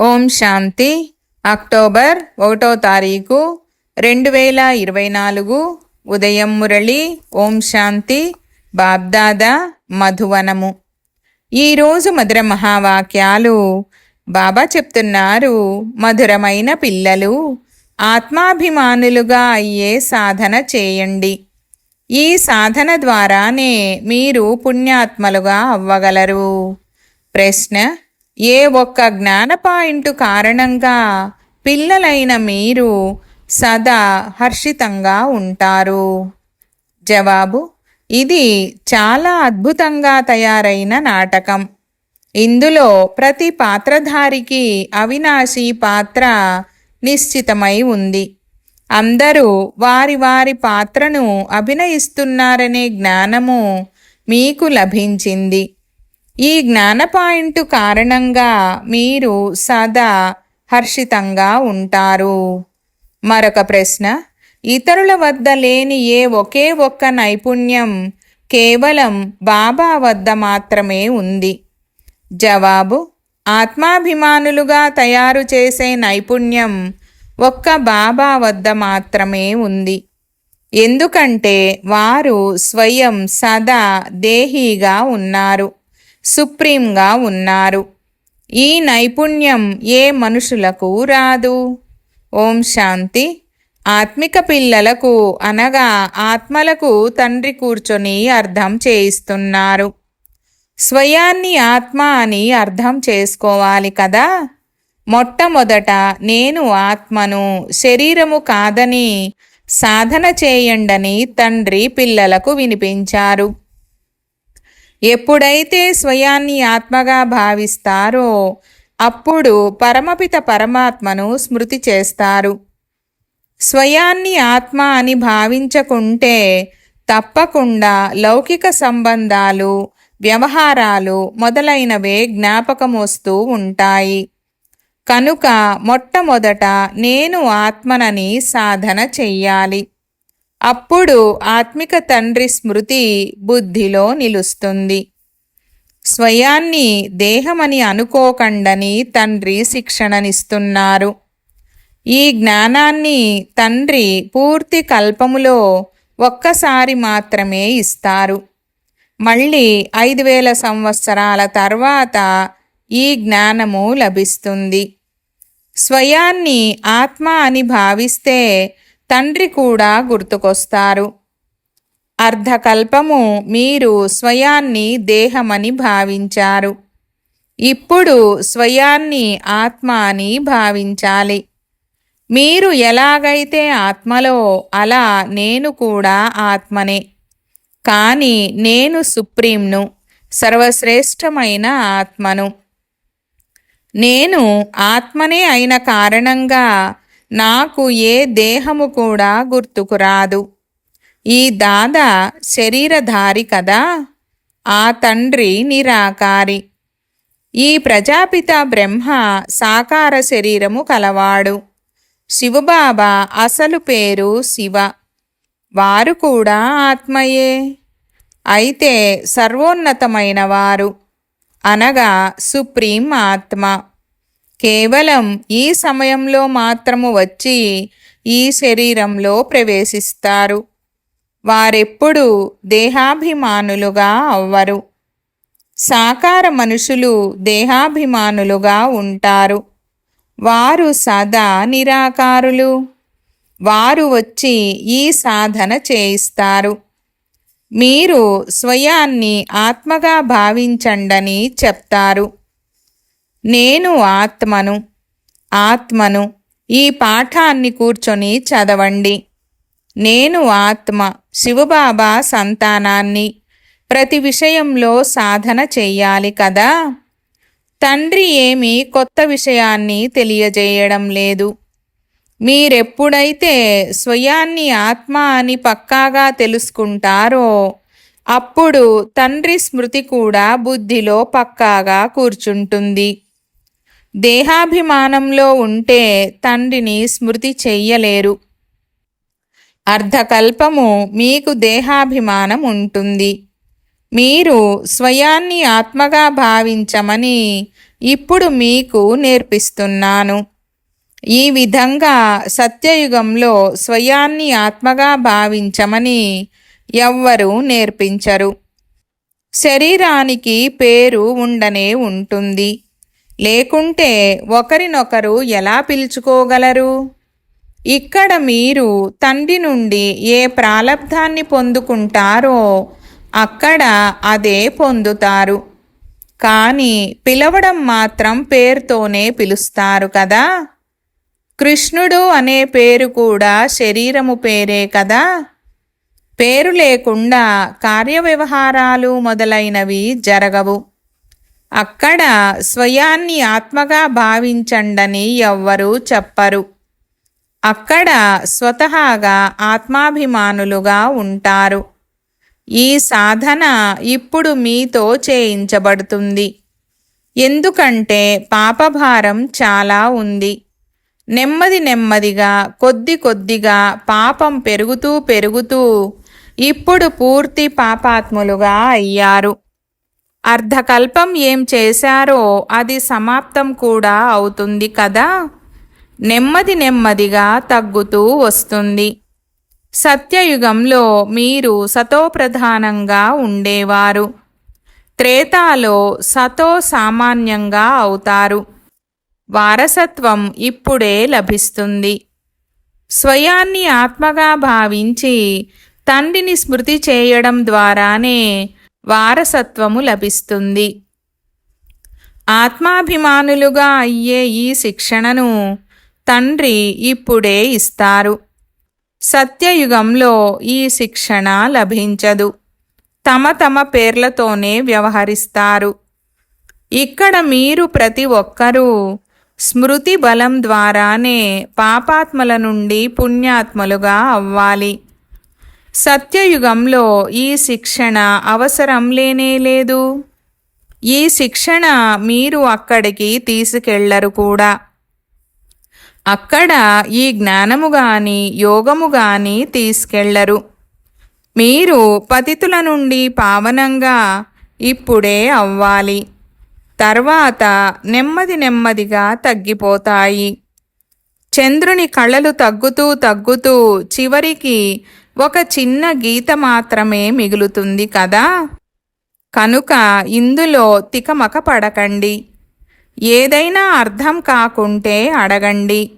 ఓం శాంతి. October 1వ తారీఖు 2024 ఉదయం మురళి. ఓం శాంతి. బాబ్దాదా మధువనము. ఈరోజు మధుర మహావాక్యాలు. బాబా చెప్తున్నారు, మధురమైన పిల్లలు, ఆత్మాభిమానులుగా అయ్యే సాధన చేయండి. ఈ సాధన ద్వారానే మీరు పుణ్యాత్మలుగా అవ్వగలరు. ప్రశ్న: ఏ ఒక్క జ్ఞాన పాయింట్ కారణంగా పిల్లలైన మీరు సదా హర్షితంగా ఉంటారు? జవాబు: ఇది చాలా అద్భుతంగా తయారైన నాటకం. ఇందులో ప్రతి పాత్రధారికి అవినాశి పాత్ర నిశ్చితమై ఉంది. అందరూ వారి వారి పాత్రను అభినయిస్తున్నారనే జ్ఞానము మీకు లభించింది. ఈ జ్ఞాన పాయింట్ కారణంగా మీరు సదా హర్షితంగా ఉంటారు. మరొక ప్రశ్న: ఇతరుల వద్ద లేని ఒకే ఒక్క నైపుణ్యం కేవలం బాబా వద్ద మాత్రమే ఉంది. జవాబు: ఆత్మాభిమానులుగా తయారు చేసే నైపుణ్యం ఒక్క బాబా వద్ద మాత్రమే ఉంది. ఎందుకంటే వారు స్వయం సదా దేహీగా ఉన్నారు, సుప్రీంగా ఉన్నారు. ఈ నైపుణ్యం ఏ మనుషులకు రాదు. ఓం శాంతి. ఆత్మిక పిల్లలకు అనగా ఆత్మలకు తండ్రి కూర్చొని అర్థం చేయిస్తున్నారు. స్వయాన్ని ఆత్మ అని అర్థం చేసుకోవాలి కదా. మొట్టమొదట నేను ఆత్మను, శరీరము కాదని సాధన చేయండని తండ్రి పిల్లలకు వినిపించారు. ఎప్పుడైతే స్వయాన్ని ఆత్మగా భావిస్తారో అప్పుడు పరమపిత పరమాత్మను స్మృతి చేస్తారు. స్వయాన్ని ఆత్మ అని భావించకుంటే తప్పకుండా లౌకిక సంబంధాలు, వ్యవహారాలు మొదలైనవే జ్ఞాపకం వస్తూ ఉంటాయి. కనుక మొట్టమొదట నేను ఆత్మనని సాధన చెయ్యాలి. అప్పుడు ఆత్మిక తండ్రి స్మృతి బుద్ధిలో నిలుస్తుంది. స్వయాన్ని దేహమని అనుకోకండని తండ్రి శిక్షణనిస్తున్నారు. ఈ జ్ఞానాన్ని తండ్రి పూర్తి కల్పములో ఒక్కసారి మాత్రమే ఇస్తారు. మళ్ళీ 5000 సంవత్సరాల తర్వాత ఈ జ్ఞానము లభిస్తుంది. స్వయాన్ని ఆత్మ అని భావిస్తే తండ్రి కూడా గుర్తుకొస్తారు. అర్ధకల్పము మీరు స్వయాన్ని దేహమని భావించారు. ఇప్పుడు స్వయాన్ని ఆత్మ అని భావించాలి. మీరు ఎలాగైతే ఆత్మలో అలా నేను కూడా ఆత్మనే. కానీ నేను సుప్రీంను, సర్వశ్రేష్టమైన ఆత్మను. నేను ఆత్మనే అయిన కారణంగా నాకు ఏ దేహము కూడా గుర్తుకు రాదు. ఈ దాదా శరీరధారి కదా, ఆ తండ్రి నిరాకారి. ఈ ప్రజాపిత బ్రహ్మ సాకార శరీరము కలవాడు. శివబాబా అసలు పేరు శివ, వారు కూడా ఆత్మయే. అయితే సర్వోన్నతమైన వారు అనగా సుప్రీం ఆత్మ కేవలం ఈ సమయంలో మాత్రము వచ్చి ఈ శరీరంలో ప్రవేశిస్తారు. వారెప్పుడు దేహాభిమానులుగా అవ్వరు. సాకార మనుషులు దేహాభిమానులుగా ఉంటారు. వారు సదా నిరాకారులు. వారు వచ్చి ఈ సాధన చేయిస్తారు. మీరు స్వయాన్ని ఆత్మగా భావించండని చెప్తారు. నేను ఆత్మను ఈ పాఠాన్ని కూర్చొని చదవండి. నేను ఆత్మ, శివబాబా సంతానాన్ని. ప్రతి విషయంలో సాధన చెయ్యాలి కదా. తండ్రి ఏమీ కొత్త విషయాన్ని తెలియజేయడం లేదు. మీరెప్పుడైతే స్వయాన్ని ఆత్మ అని పక్కాగా తెలుసుకుంటారో అప్పుడు తండ్రి స్మృతి కూడా బుద్ధిలో పక్కాగా కూర్చుంటుంది. దేహాభిమానంలో ఉంటే తండ్రిని స్మృతి చెయ్యలేరు. అర్ధకల్పము మీకు దేహాభిమానం ఉంటుంది. మీరు స్వయాన్ని ఆత్మగా భావించమని ఇప్పుడు మీకు నేర్పిస్తున్నాను. ఈ విధంగా సత్యయుగంలో స్వయాన్ని ఆత్మగా భావించమని ఎవ్వరూ నేర్పించరు. శరీరానికి పేరు ఉండనే ఉంటుంది, లేకుంటే ఒకరినొకరు ఎలా పిలుచుకోగలరు? ఇక్కడ మీరు తండ్రి నుండి ఏ ప్రాలబ్ధాన్ని పొందుకుంటారో అక్కడ అదే పొందుతారు. కానీ పిలవడం మాత్రం పేరుతోనే పిలుస్తారు కదా. కృష్ణుడు అనే పేరు కూడా శరీరము పేరే కదా. పేరు లేకుండా కార్యవ్యవహారాలు మొదలైనవి జరగవు. అక్కడ స్వయాన్ని ఆత్మగా భావించండని ఎవ్వరూ చెప్పరు. అక్కడ స్వతహాగా ఆత్మాభిమానులుగా ఉంటారు. ఈ సాధన ఇప్పుడు మీతో చేయించబడుతుంది. ఎందుకంటే పాపభారం చాలా ఉంది. నెమ్మదిగా కొద్ది కొద్దిగా పాపం పెరుగుతూ పెరుగుతూ ఇప్పుడు పూర్తి పాపాత్ములుగా అయ్యారు. అర్ధకల్పం ఏం చేశారో అది సమాప్తం కూడా అవుతుంది కదా. నెమ్మదిగా తగ్గుతూ వస్తుంది. సత్యయుగంలో మీరు సతోప్రధానంగా ఉండేవారు. త్రేతాలో సతో సామాన్యంగా అవుతారు. వారసత్వం ఇప్పుడే లభిస్తుంది. స్వయాన్ని ఆత్మగా భావించి తండ్రిని స్మృతి చేయడం ద్వారానే వారసత్వము లభిస్తుంది. ఆత్మాభిమానులుగా అయ్యే ఈ శిక్షణను తండ్రి ఇప్పుడే ఇస్తారు. సత్యయుగంలో ఈ శిక్షణ లభించదు. తమ పేర్లతోనే వ్యవహరిస్తారు. ఇక్కడ మీరు ప్రతి ఒక్కరూ స్మృతి బలం ద్వారానే పాపాత్మల నుండి పుణ్యాత్మలుగా అవ్వాలి. సత్యయుగంలో ఈ శిక్షణ అవసరం లేనేలేదు. ఈ శిక్షణ మీరు అక్కడికి తీసుకెళ్లరు కూడా. అక్కడ ఈ జ్ఞానము గాని యోగము గాని తీసుకెళ్లరు. మీరు పతితుల నుండి పావనంగా ఇప్పుడే అవ్వాలి. తర్వాత నెమ్మదిగా తగ్గిపోతాయి. చంద్రుని కళలు తగ్గుతూ చివరికి ఒక చిన్న గీత మాత్రమే మిగులుతుంది కదా. కనుక ఇందులో తికమక పడకండి. ఏదైనా అర్థం కాకుంటే అడగండి.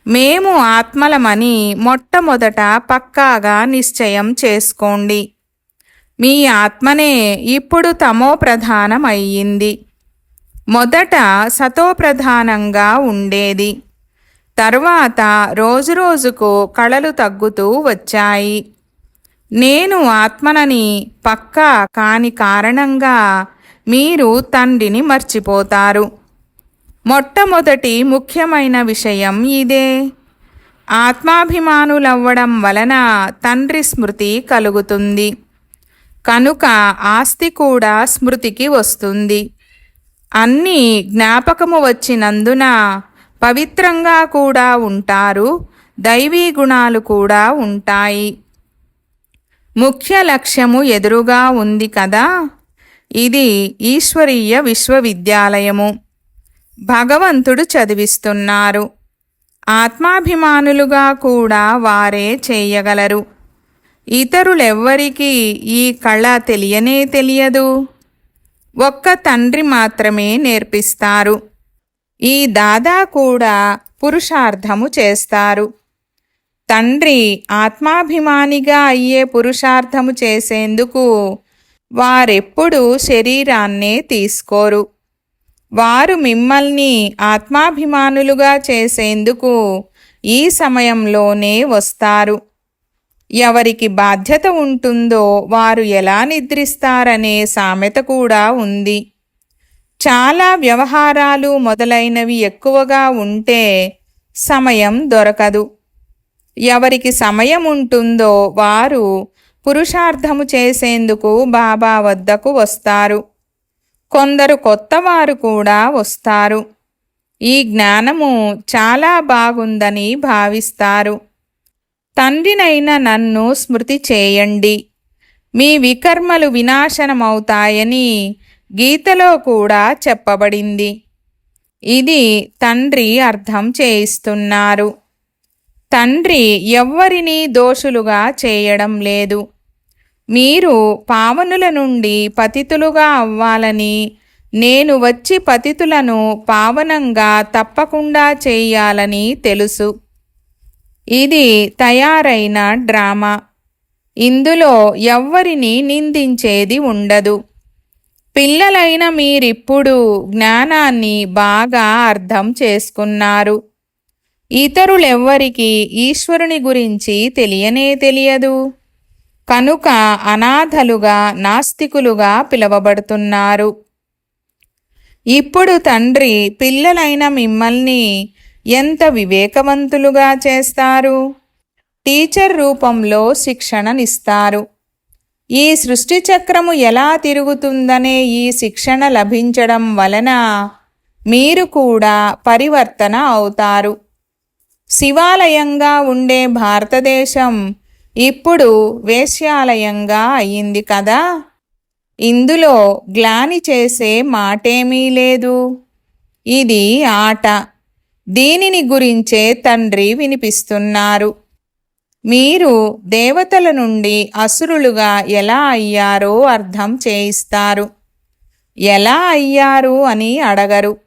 మేము ఆత్మలమని మొట్టమొదట పక్కాగా నిశ్చయం చేసుకోండి. మీ ఆత్మనే ఇప్పుడు తమో ప్రధానం అయ్యింది. మొదట సతోప్రధానంగా ఉండేది. తరువాత రోజుకు కళలు తగ్గుతూ వచ్చాయి. నేను ఆత్మనని పక్కా కాని కారణంగా మీరు తండ్రిని మర్చిపోతారు. మొట్టమొదటి ముఖ్యమైన విషయం ఇదే. ఆత్మాభిమానులవ్వడం వలన తండ్రి స్మృతి కలుగుతుంది. కనుక ఆస్తి కూడా స్మృతికి వస్తుంది. అన్నీ జ్ఞాపకము వచ్చినందున పవిత్రంగా కూడా ఉంటారు. దైవీ గుణాలు కూడా ఉంటాయి. ముఖ్య లక్ష్యము ఎదురుగా ఉంది కదా. ఇది ఈశ్వరీయ విశ్వవిద్యాలయము. భగవంతుడు చదివిస్తున్నారు. ఆత్మాభిమానులుగా కూడా వారే చేయగలరు. ఇతరులెవ్వరికీ ఈ కళ తెలియనే తెలియదు. ఒక్క తండ్రి మాత్రమే నేర్పిస్తారు. ఈ దాదా కూడా పురుషార్థము చేస్తారు. తండ్రి ఆత్మాభిమానిగా అయ్యే పురుషార్థము చేసేందుకు వారెప్పుడూ శరీరాన్నే తీసుకోరు. వారు మిమ్మల్ని ఆత్మాభిమానులుగా చేసేందుకు ఈ సమయంలోనే వస్తారు. ఎవరికి బాధ్యత ఉంటుందో వారు ఎలా నిద్రిస్తారనే సామెత కూడా ఉంది. చాలా వ్యవహారాలు మొదలైనవి ఎక్కువగా ఉంటే సమయం దొరకదు. ఎవరికి సమయం ఉంటుందో వారు పురుషార్థము చేసేందుకు బాబా వద్దకు వస్తారు. కొందరు కొత్తవారు కూడా వస్తారు. ఈ జ్ఞానము చాలా బాగుందని భావిస్తారు. తండ్రినైన నన్ను స్మృతి చేయండి, మీ వికర్మలు వినాశనమవుతాయని గీతలో కూడా చెప్పబడింది. ఇది తండ్రి అర్థం చేయిస్తున్నారు. తండ్రి ఎవ్వరినీ దోషులుగా చేయడం లేదు. మీరు పావనుల నుండి పతితులుగా అవ్వాలని, నేను వచ్చి పతితులను పావనంగా తప్పకుండా చేయాలని తెలుసు. ఇది తయారైన డ్రామా. ఇందులో ఎవ్వరిని నిందించేది ఉండదు. పిల్లలైన మీరిప్పుడు జ్ఞానాన్ని బాగా అర్థం చేసుకున్నారు. ఇతరులెవ్వరికీ ఈశ్వరుని గురించి తెలియనే తెలియదు. కనుక అనాథలుగా, నాస్తికులుగా పిలువబడుతున్నారు. ఇప్పుడు తండ్రి పిల్లలైన మిమ్మల్ని ఎంత వివేకవంతులుగా చేస్తారు. టీచర్ రూపంలో శిక్షణనిస్తారు. ఈ సృష్టి చక్రము ఎలా తిరుగుతుందనే ఈ శిక్షణ లభించడం వలన మీరు కూడా పరివర్తన అవుతారు. శివాలయంగా ఉండే భారతదేశం ఇప్పుడు వేశ్యాలయంగా అయింది కదా. ఇందులో గ్లాని చేసే మాటేమీ లేదు. ఇది ఆట. దీనిని గురించే తండ్రి వినిపిస్తున్నారు. మీరు దేవతల నుండి అసురులుగా ఎలా అయ్యారో అర్థం చేయిస్తారు. ఎలా అయ్యారు అని అడగరు.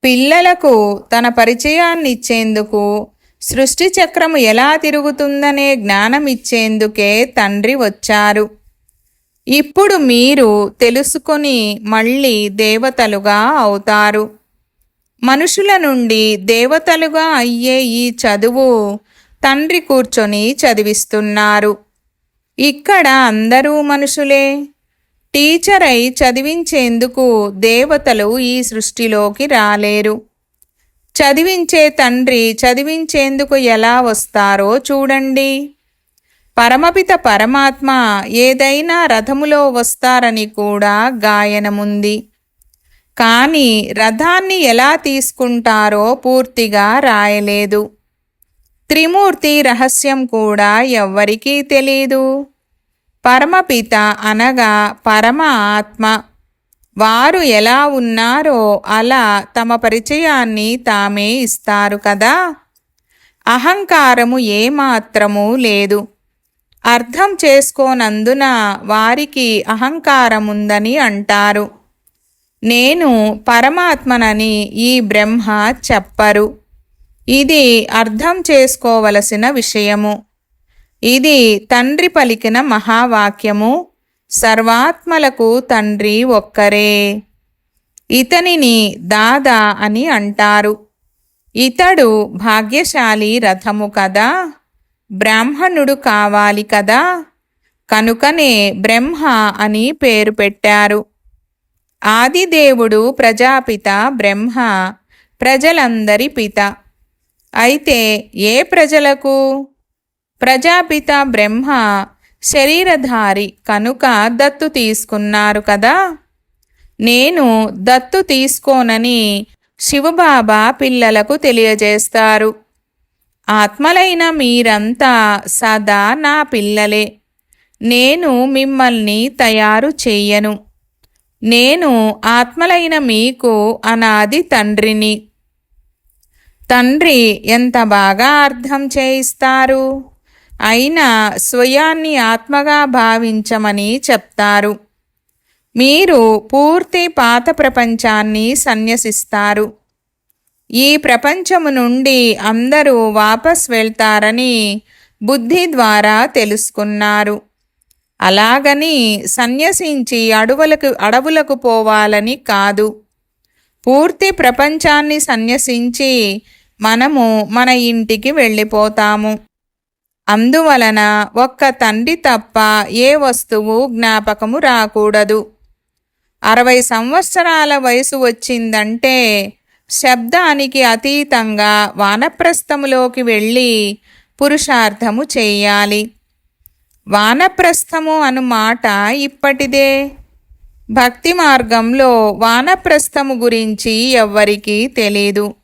పిల్లలకు తన పరిచయాన్నిచ్చేందుకు, సృష్టి చక్రము ఎలా తిరుగుతుందనే జ్ఞానం ఇచ్చేందుకే తండ్రి వచ్చారు. ఇప్పుడు మీరు తెలుసుకొని మళ్ళీ దేవతలుగా అవుతారు. మనుషుల నుండి దేవతలుగా అయ్యే ఈ చదువు తండ్రి కూర్చొని చదివిస్తున్నారు. ఇక్కడ అందరూ మనుషులే. టీచర్ అయి చదివించేందుకు దేవతలు ఈ సృష్టిలోకి రాలేరు. చదివించే తండ్రి చదివించేందుకు ఎలా వస్తారో చూడండి. పరమపిత పరమాత్మ ఏదైనా రథములో వస్తారని కూడా గాయనముంది. కానీ రథాన్ని ఎలా తీసుకుంటారో పూర్తిగా రాయలేదు. త్రిమూర్తి రహస్యం కూడా ఎవ్వరికీ తెలీదు. పరమపిత అనగా పరమ ఆత్మ. వారు ఎలా ఉన్నారో అలా తమ పరిచయాన్ని తామే ఇస్తారు కదా. అహంకారము ఏమాత్రమూ లేదు. అర్థం చేసుకోనందున వారికి అహంకారముందని అంటారు. నేను పరమాత్మనని ఈ బ్రహ్మ చెప్పరు. ఇది అర్థం చేసుకోవలసిన విషయము. ఇది తండ్రి పలికిన మహావాక్యము. సర్వాత్మలకు తండ్రి ఒక్కరే. ఇతనిని దాదా అని అంటారు. ఇతడు భాగ్యశాలి రథము కదా. బ్రాహ్మణుడు కావాలి కదా. కనుకనే బ్రహ్మ అని పేరు పెట్టారు. ఆదిదేవుడు ప్రజాపిత బ్రహ్మ, ప్రజలందరి పిత. అయితే ఏ ప్రజలకు? ప్రజాపిత బ్రహ్మ శరీరధారి కనుక దత్తు తీసుకున్నారు కదా. నేను దత్తు తీసుకోనని శివబాబా పిల్లలకు తెలియజేస్తారు. ఆత్మలైన మీరంతా సదా నా పిల్లలే. నేను మిమ్మల్ని తయారు చెయ్యను. నేను ఆత్మలైన మీకు అనాది తండ్రిని. తండ్రి ఎంత బాగా అర్థం చేయిస్తారు. అయినా స్వయాన్ని ఆత్మగా భావించమని చెప్తారు. మీరు పూర్తి పాత ప్రపంచాన్ని సన్యసిస్తారు. ఈ ప్రపంచము నుండి అందరూ వాపస్ వెళ్తారని బుద్ధి ద్వారా తెలుసుకున్నారు. అలాగని సన్యసించి అడవులకు పోవాలని కాదు. పూర్తి ప్రపంచాన్ని సన్యసించి మనము మన ఇంటికి వెళ్ళిపోతాము. అందువలన ఒక్క తండ్రి తప్ప ఏ వస్తువు జ్ఞాపకము రాకూడదు. 60 సంవత్సరాల వయసు వచ్చిందంటే శబ్దానికి అతీతంగా వానప్రస్థములోకి వెళ్ళి పురుషార్థము చెయ్యాలి. వానప్రస్థము అను మాట ఇప్పటిదే. భక్తి మార్గంలో వానప్రస్థము గురించి ఎవ్వరికీ తెలీదు.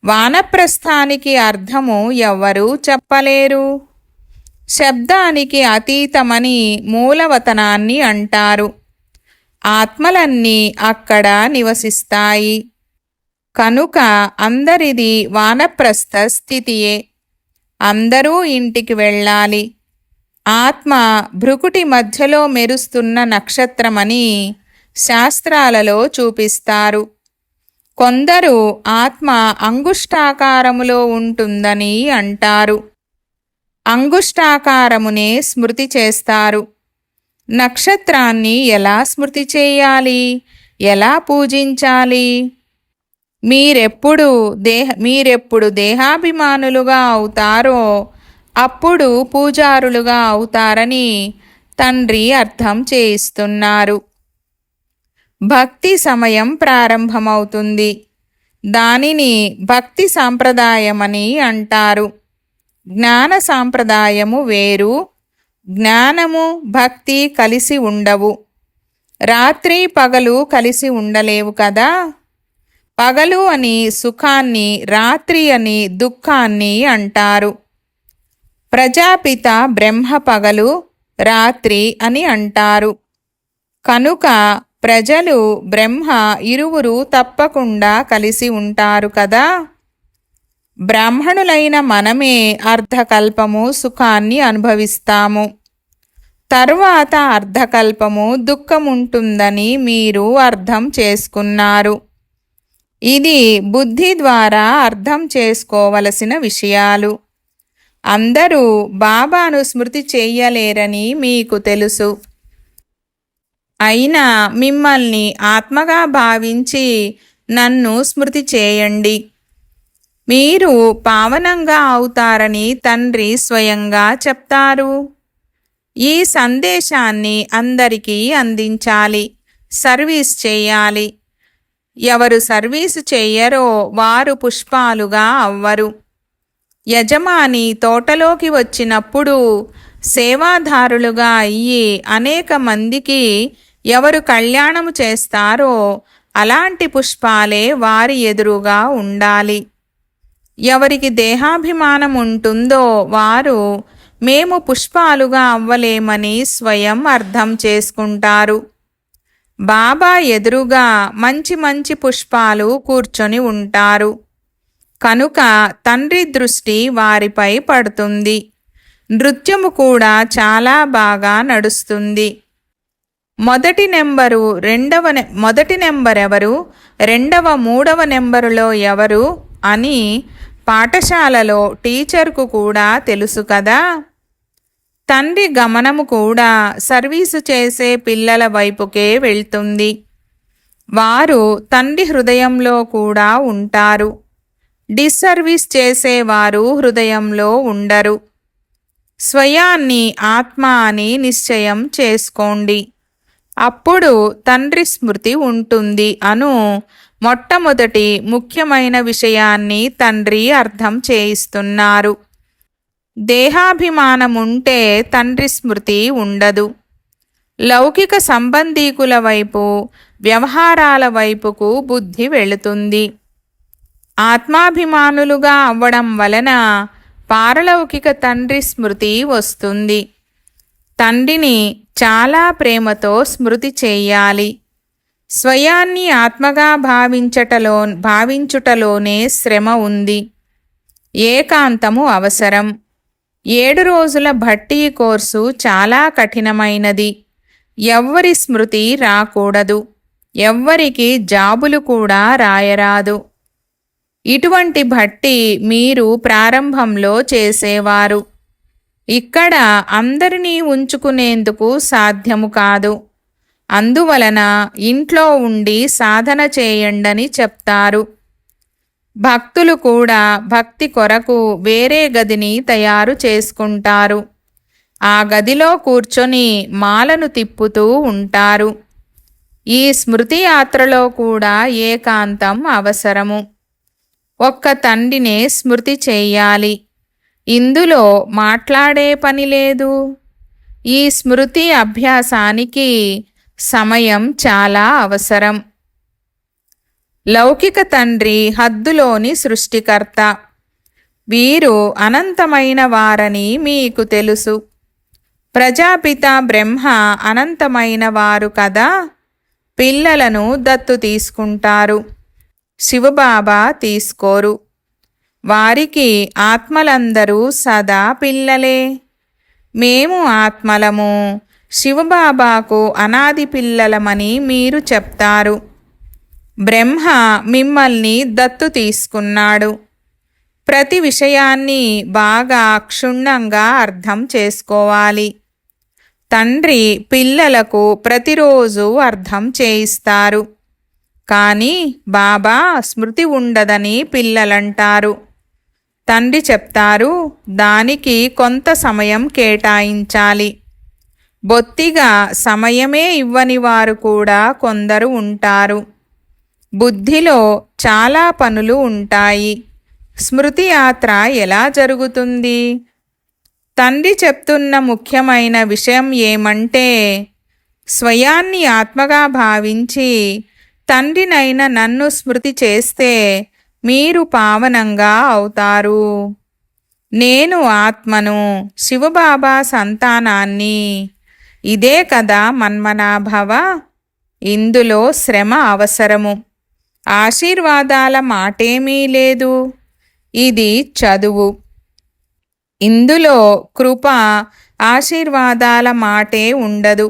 వానప్రస్థానికి అర్థము ఎవ్వరూ చెప్పలేరు. శబ్దానికి అతీతమని మూలవతనాన్ని అంటారు. ఆత్మలన్నీ అక్కడ నివసిస్తాయి. కనుక అందరిది వానప్రస్థ స్థితియే. అందరూ ఇంటికి వెళ్ళాలి. ఆత్మ భృకుటి మధ్యలో మెరుస్తున్న నక్షత్రమని శాస్త్రాలలో చూపిస్తారు. కొందరు ఆత్మ అంగుష్టాకారములో ఉంటుందని అంటారు. అంగుష్టాకారమునే స్మృతి చేస్తారు. నక్షత్రాన్ని ఎలా స్మృతి చేయాలి, ఎలా పూజించాలి? మీరెప్పుడు దేహాభిమానులుగా అవుతారో అప్పుడు పూజారులుగా అవుతారని తండ్రి అర్థం చేయిస్తున్నారు. భక్తి సమయం ప్రారంభమవుతుంది. దానిని భక్తి సాంప్రదాయమని అంటారు. జ్ఞాన సాంప్రదాయము వేరు. జ్ఞానము భక్తి కలిసి ఉండవు. రాత్రి పగలు కలిసి ఉండలేవు కదా. పగలు అని సుఖాన్ని, రాత్రి అని దుఃఖాన్ని అంటారు. ప్రజాపిత బ్రహ్మ పగలు, రాత్రి అని అంటారు. కనుక ప్రజలు, బ్రహ్మ ఇరువురు తప్పకుండా కలిసి ఉంటారు కదా. బ్రాహ్మణులైన మనమే అర్ధకల్పము సుఖాన్ని అనుభవిస్తాము. తరువాత అర్ధకల్పము దుఃఖముంటుందని మీరు అర్థం చేసుకున్నారు. ఇది బుద్ధి ద్వారా అర్థం చేసుకోవలసిన విషయాలు. అందరూ బాబాను స్మృతి చెయ్యలేరని మీకు తెలుసు. అయినా మిమ్మల్ని ఆత్మగా భావించి నన్ను స్మృతి చేయండి. మీరు పావనంగా అవుతారని తండ్రి స్వయంగా చెప్తారు. ఈ సందేశాన్ని అందరికీ అందించాలి. సర్వీస్ చేయాలి. ఎవరు సర్వీసు చెయ్యరో వారు పుష్పాలుగా అవ్వరు. యజమాని తోటలోకి వచ్చినప్పుడు సేవాదారులుగా అయ్యి అనేక మందికి ఎవరు కళ్యాణము చేస్తారో అలాంటి పుష్పాలే వారి ఎదురుగా ఉండాలి. ఎవరికి దేహాభిమానం ఉంటుందో వారు మేము పుష్పాలుగా అవ్వలేమని స్వయం అర్థం చేసుకుంటారు. బాబా ఎదురుగా మంచి మంచి పుష్పాలు కూర్చొని ఉంటారు. కనుక తండ్రి దృష్టి వారిపై పడుతుంది. నృత్యము కూడా చాలా బాగా నడుస్తుంది. మొదటి నెంబర్ ఎవరు, రెండవ మూడవ నెంబరులో ఎవరు అని పాఠశాలలో టీచర్కు కూడా తెలుసు కదా. తండ్రి గమనము కూడా సర్వీసు చేసే పిల్లల వైపుకే వెళ్తుంది. వారు తండ్రి హృదయంలో కూడా ఉంటారు. డిస్సర్వీస్ చేసేవారు హృదయంలో ఉండరు. స్వయాన్ని ఆత్మ అని నిశ్చయం చేసుకోండి. అప్పుడు తండ్రి స్మృతి ఉంటుంది అను మొట్టమొదటి ముఖ్యమైన విషయాన్ని తండ్రి అర్థం చేయిస్తున్నారు. దేహాభిమానముంటే తండ్రి స్మృతి ఉండదు. లౌకిక సంబంధీకుల వైపు, వ్యవహారాల వైపుకు బుద్ధి వెళుతుంది. ఆత్మాభిమానులుగా అవ్వడం వలన పారలౌకిక తండ్రి స్మృతి వస్తుంది. తండ్రిని చాలా ప్రేమతో స్మృతి చేయాలి. స్వయాన్ని ఆత్మగా భావించుటలోనే శ్రమ ఉంది. ఏకాంతము అవసరం. 7 రోజుల భట్టీ కోర్సు చాలా కఠినమైనది. ఎవ్వరి స్మృతి రాకూడదు. ఎవ్వరికి జాబులు కూడా రాయరాదు. ఇటువంటి భట్టి మీరు ప్రారంభంలో చేసేవారు. ఇక్కడ అందరినీ ఉంచుకునేందుకు సాధ్యము కాదు. అందువలన ఇంట్లో ఉండి సాధన చేయండని చెప్తారు. భక్తులు కూడా భక్తి కొరకు వేరే గదిని తయారు చేసుకుంటారు. ఆ గదిలో కూర్చొని మాలను తిప్పుతూ ఉంటారు. ఈ స్మృతి యాత్రలో కూడా ఏకాంతం అవసరము. ఒక్క తండ్రినే స్మృతి చెయ్యాలి. ఇందులో మాట్లాడే పని లేదు. ఈ స్మృతి అభ్యాసానికి సమయం చాలా అవసరం. లౌకిక తండ్రి హద్దులోని సృష్టికర్త. వీరు అనంతమైన వారని మీకు తెలుసు. ప్రజాపిత బ్రహ్మ అనంతమైన వారు కదా. పిల్లలను దత్తు తీసుకుంటారు. శివబాబా తీసుకోరు. వారికి ఆత్మలందరూ సదా పిల్లలే. మేము ఆత్మలము, శివబాబాకు అనాది పిల్లలమని మీరు చెప్తారు. బ్రహ్మ మిమ్మల్ని దత్తు తీసుకున్నాడు. ప్రతి విషయాన్ని బాగా క్షుణ్ణంగా అర్థం చేసుకోవాలి. తండ్రి పిల్లలకు ప్రతిరోజు అర్థం చేయిస్తారు. కానీ బాబా స్మృతి ఉండదని పిల్లలంటారు. తండ్రి చెప్తారు, దానికి కొంత సమయం కేటాయించాలి. బొత్తిగా సమయమే ఇవ్వని వారు కూడా కొందరు ఉంటారు. బుద్ధిలో చాలా పనులు ఉంటాయి. స్మృతి యాత్ర ఎలా జరుగుతుంది? తండ్రి చెప్తున్న ముఖ్యమైన విషయం ఏమంటే, స్వయాన్ని ఆత్మగా భావించి తండ్రినైన నన్ను స్మృతి చేస్తే మీరు పావనంగా అవుతారు. నేను ఆత్మను, శివబాబా సంతానాన్ని. ఇదే కదా మన్మనాభవ. ఇందులో శ్రమ అవసరము. ఆశీర్వాదాల మాటేమీ లేదు. ఇది చదువు. ఇందులో కృప, ఆశీర్వాదాల మాటే ఉండదు.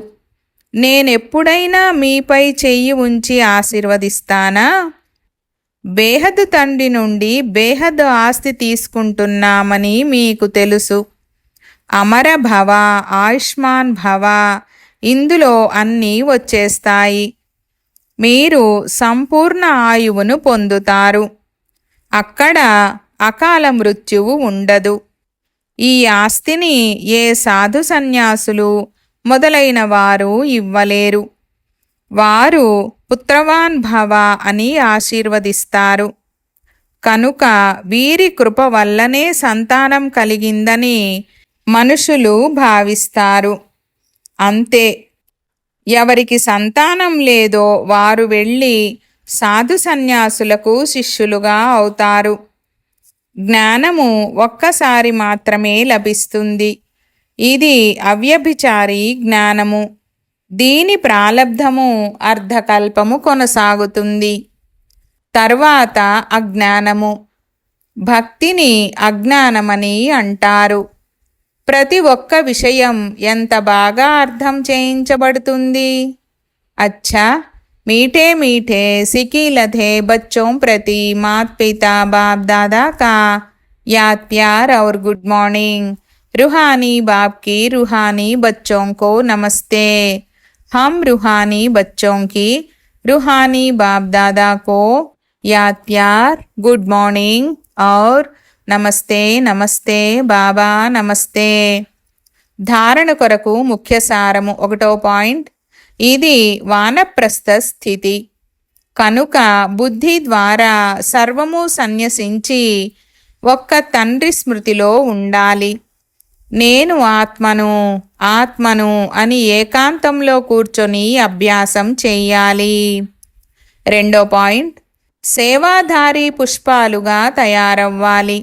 నేనెప్పుడైనా మీపై చెయ్యి ఉంచి ఆశీర్వదిస్తానా? బేహద్ తండ్రి నుండి బేహద్ ఆస్తి తీసుకుంటున్నామని మీకు తెలుసు. అమర భవ, ఆయుష్మాన్ భవ, ఇందులో అన్నీ వచ్చేస్తాయి. మీరు సంపూర్ణ ఆయువును పొందుతారు. అక్కడ అకాల మృత్యువు ఉండదు. ఈ ఆస్తిని ఏ సాధు సన్యాసులు మొదలైన వారు ఇవ్వలేరు. వారు పుత్రవాన్ భవ అని ఆశీర్వదిస్తారు. కనుక వీరి కృప వల్లనే సంతానం కలిగిందని మనుషులు భావిస్తారు. అంతే. ఎవరికి సంతానం లేదో వారు వెళ్ళి సాధు సన్యాసులకు శిష్యులుగా అవుతారు. జ్ఞానము ఒక్కసారి మాత్రమే లభిస్తుంది. ఇది అవ్యభిచారి జ్ఞానము. దీని ప్రాలబ్ధము అర్ధకల్పము కొనసాగుతుంది. తర్వాత అజ్ఞానము. భక్తిని అజ్ఞానమని అంటారు. ప్రతి ఒక్క విషయం ఎంత బాగా అర్థం చేయించబడుతుంది. అచ్చా, मीठे मीठे सिकीलधे बच्चों प्रति मात पिता बाप दादा का याद प्यार और गुड मॉर्निंग। रूहानी बाप की रूहानी बच्चों को नमस्ते। हम रूहानी बच्चों की रूहानी बाप दादा को याद प्यार, गुड मॉर्निंग और నమస్తే నమస్తే బాబా నమస్తే. ధారణ కొరకు ముఖ్య సారము. 1వ పాయింట్. ఇది వానప్రస్థ స్థితి. కనుక బుద్ధి ద్వారా సర్వము సన్యసించి ఒక్క తండ్రి స్మృతిలో ఉండాలి. నేను ఆత్మను, ఆత్మను అని ఏకాంతంలో కూర్చొని అభ్యాసం చెయ్యాలి. 2వ పాయింట్. సేవాధారి పుష్పాలుగా తయారవ్వాలి.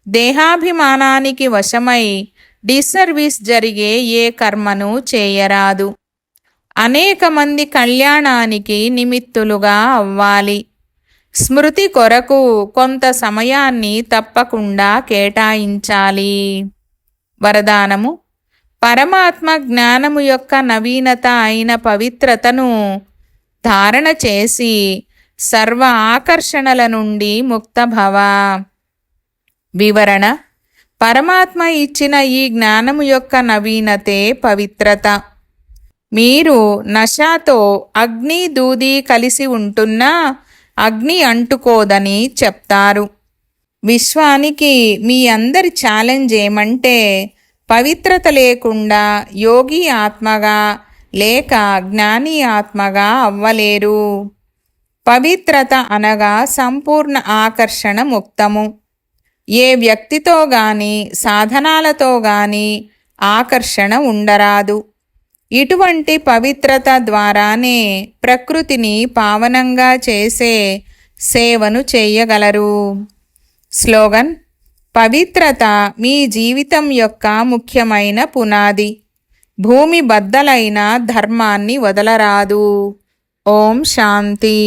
దేహాభిమానానికి వశమై డిసర్వీస్ జరిగే ఏ కర్మను చేయరాదు. అనేక మంది కళ్యాణానికి నిమిత్తులుగా అవ్వాలి. స్మృతి కొరకు కొంత సమయాన్ని తప్పకుండా కేటాయించాలి. వరదానము. పరమాత్మ జ్ఞానము యొక్క నవీనత అయిన పవిత్రతను ధారణ చేసి సర్వ ఆకర్షణల నుండి ముక్తభవ. వివరణ. పరమాత్మ ఇచ్చిన ఈ జ్ఞానము యొక్క నవీనతే పవిత్రత. మీరు నశాతో అగ్ని దూది కలిసి ఉంటున్నా అగ్ని అంటుకోదని చెప్తారు. విశ్వానికి మీ అందరి ఛాలెంజ్ ఏమంటే, పవిత్రత లేకుండా యోగి ఆత్మగా లేక జ్ఞాని ఆత్మగా అవ్వలేరు. పవిత్రత అనగా సంపూర్ణ ఆకర్షణ ముక్తము. ఏ వ్యక్తితో గాని సాధనాలతో గాని ఆకర్షణ ఉండరాదు. ఇటువంటి పవిత్రత ద్వారానే ప్రకృతిని పావనంగా చేసే సేవను చేయగలరు. స్లోగన్. పవిత్రత మీ జీవితం యొక్క ముఖ్యమైన పునాది. భూమి బద్దలైన ధర్మాన్ని వదలరాదు. ఓం శాంతి.